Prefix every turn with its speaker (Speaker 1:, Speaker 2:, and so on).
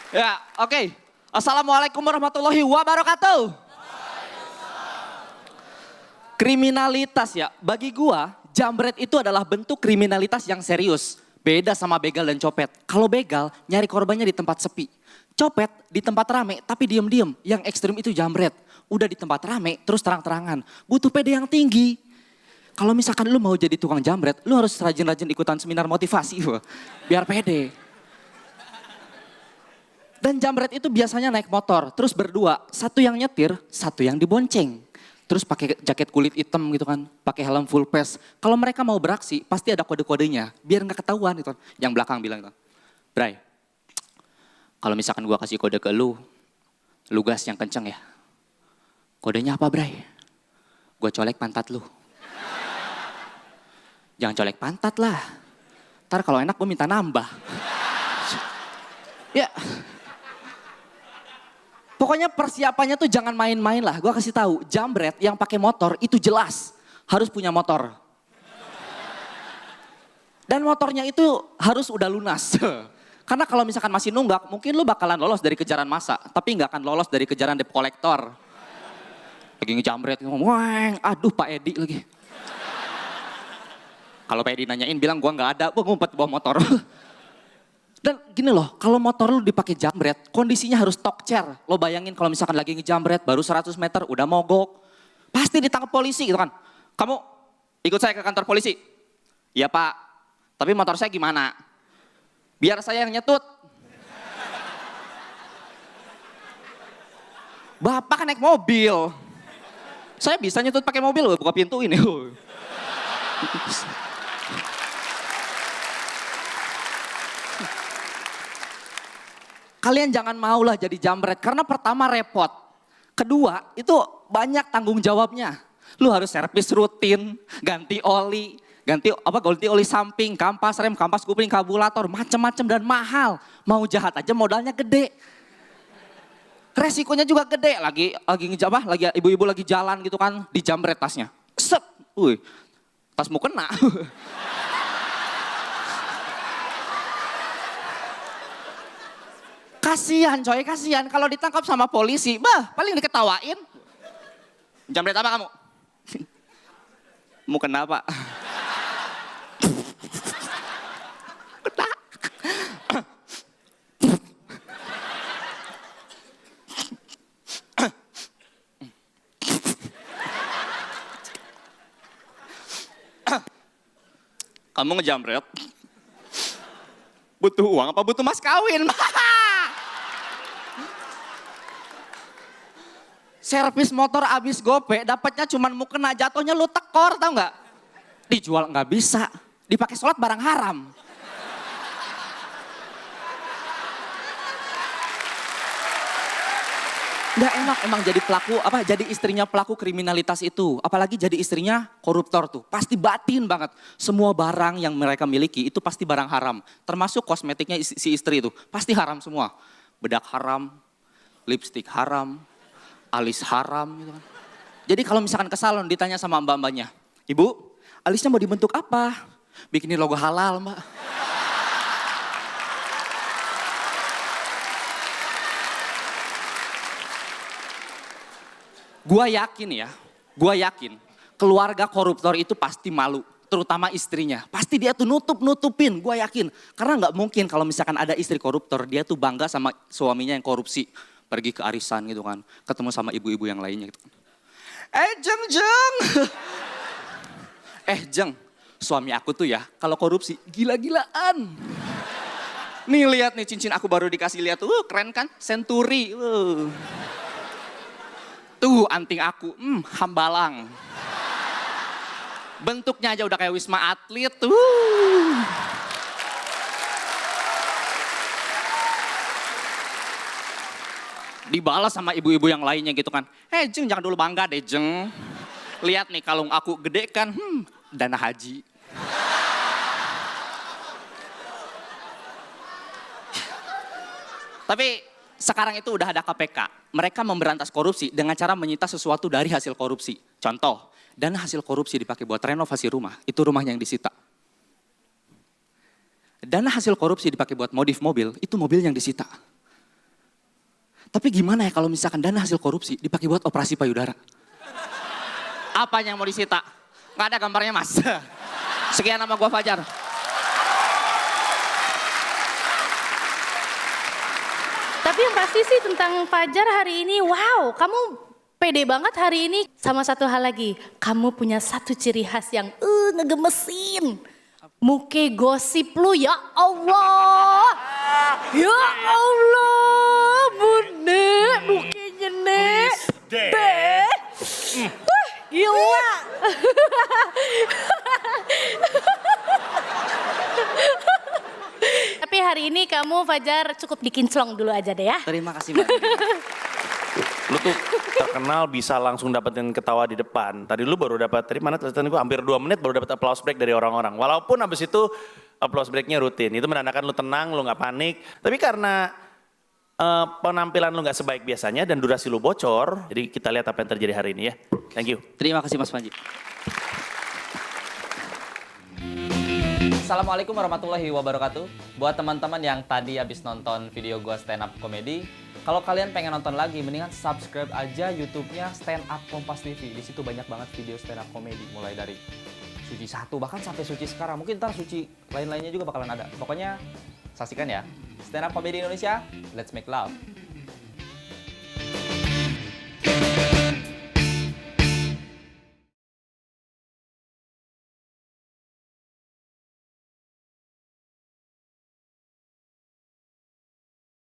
Speaker 1: Ya, oke. Assalamualaikum warahmatullahi wabarakatuh. Kriminalitas ya, bagi gua jambret itu adalah bentuk kriminalitas yang serius. Beda sama begal dan copet. Kalau begal nyari korbannya di tempat sepi. Copet di tempat rame tapi diem-diem. Yang ekstrim itu jambret. Udah di tempat rame terus terang-terangan. Butuh pede yang tinggi. Kalau misalkan lu mau jadi tukang jambret, lu harus rajin-rajin ikutan seminar motivasi. Biar pede. Dan jambret itu biasanya naik motor, terus berdua. Satu yang nyetir, satu yang dibonceng. Terus pakai jaket kulit hitam gitu kan, pakai helm full face. Kalau mereka mau beraksi, pasti ada kode-kodenya, biar nggak ketahuan gitu. Yang belakang bilang gitu, Bray, kalau misalkan gua kasih kode ke lu gas yang kenceng ya. Kodenya apa Bray? Gua colek pantat lu. Jangan colek pantat lah. Ntar kalau enak gua minta nambah. Ya. Pokoknya persiapannya tuh jangan main-main lah. Gue kasih tahu, jambret yang pakai motor itu jelas harus punya motor. Dan motornya itu harus udah lunas. Karena kalau misalkan masih nunggak, mungkin lu bakalan lolos dari kejaran massa, tapi nggak akan lolos dari kejaran debt collector. Lagi ngejambret, ngomong, aduh Pak Edi lagi. Kalau Pak Edi nanyain bilang gua nggak ada, gua ngumpet bawa motor. Dan gini loh, kalau motor lu dipakai jambret, kondisinya harus talk chair. Lo bayangin kalau misalkan lagi ngejambret, baru 100 meter udah mogok. Pasti ditangkap polisi gitu kan. Kamu ikut saya ke kantor polisi. Iya Pak, tapi motor saya gimana? Biar saya yang nyetut. Bapak kan naik mobil. Saya bisa nyetut pakai mobil, buka pintu ini. Kalian jangan maulah jadi jambret karena pertama repot. Kedua itu banyak tanggung jawabnya. Lu harus servis rutin, ganti oli samping, kampas rem, kampas kupling, karburator, macam-macam dan mahal. Mau jahat aja modalnya gede. Resikonya juga gede. Lagi ibu-ibu lagi jalan gitu kan, dijambret tasnya. Set, tasmu kena. Kasihan coy, kasihan kalau ditangkap sama polisi, paling diketawain. Jambret apa kamu? Mau kena Pak? Kena. Kamu ngejambret? Butuh uang apa butuh mas kawin? Servis motor abis gope, dapatnya cuman mau kena, jatuhnya lu tekor, tau nggak? Dijual nggak bisa, dipakai sholat barang haram. Nggak enak emang jadi istrinya pelaku kriminalitas itu. Apalagi jadi istrinya koruptor tuh, pasti batin banget. Semua barang yang mereka miliki itu pasti barang haram. Termasuk kosmetiknya si istri itu, pasti haram semua. Bedak haram, lipstik haram, alis haram gitu kan. Jadi kalau misalkan ke salon ditanya sama mbak-mbaknya, Ibu, alisnya mau dibentuk apa? Bikinin logo halal, Mbak. Gua yakin keluarga koruptor itu pasti malu, terutama istrinya. Pasti dia tuh nutupin, gua yakin. Karena nggak mungkin kalau misalkan ada istri koruptor, dia tuh bangga sama suaminya yang korupsi. Pergi ke arisan gitu kan, ketemu sama ibu-ibu yang lainnya gitu kan. Jeng, suami aku tuh ya kalau korupsi gila-gilaan. Nih lihat nih cincin aku baru dikasih lihat, keren kan, Century. Tuh anting aku, hambalang. Bentuknya aja udah kayak Wisma Atlet tuh. Dibalas sama ibu-ibu yang lainnya gitu kan. Jeng jangan dulu bangga deh Jeng. Lihat nih kalung aku gede kan, dana haji. Tapi sekarang itu udah ada KPK. Mereka memberantas korupsi dengan cara menyita sesuatu dari hasil korupsi. Contoh, dana hasil korupsi dipakai buat renovasi rumah, itu rumahnya yang disita. Dana hasil korupsi dipakai buat modif mobil, itu mobil yang disita. Tapi gimana ya kalau misalkan dana hasil korupsi dipakai buat operasi payudara? Apa yang mau disita? Nggak ada gambarnya mas. Sekian nama gua Fajar.
Speaker 2: Tapi yang pasti sih tentang Fajar hari ini, wow, kamu pede banget hari ini. Sama satu hal lagi, kamu punya satu ciri khas yang ngegemesin. Muke gosip lu, ya Allah. Ya Allah, Bune, mukanya nek. Be. Gila. Tapi hari ini kamu Fajar cukup dikinclong dulu aja deh ya.
Speaker 1: Terima kasih Mbak.
Speaker 3: Lu tuh terkenal bisa langsung dapetin ketawa di depan. Tadi lu baru dapat, tadi mana tulisan gue hampir 2 menit baru dapat applause break dari orang-orang. Walaupun abis itu applause breaknya rutin. Itu menandakan lu tenang, lu gak panik. Tapi karena penampilan lu gak sebaik biasanya dan durasi lu bocor. Jadi kita lihat apa yang terjadi hari ini ya. Thank you.
Speaker 1: Terima kasih Mas Panji.
Speaker 4: Assalamualaikum warahmatullahi wabarakatuh. Buat teman-teman yang tadi habis nonton video gua stand up comedy, kalau kalian pengen nonton lagi, mendingan subscribe aja YouTube-nya Stand Up Kompas TV. Di situ banyak banget video stand up comedy, mulai dari Suci 1 bahkan sampai Suci sekarang. Mungkin ntar Suci lain-lainnya juga bakalan ada. Pokoknya saksikan ya. Stand Up Comedy Indonesia, let's make love.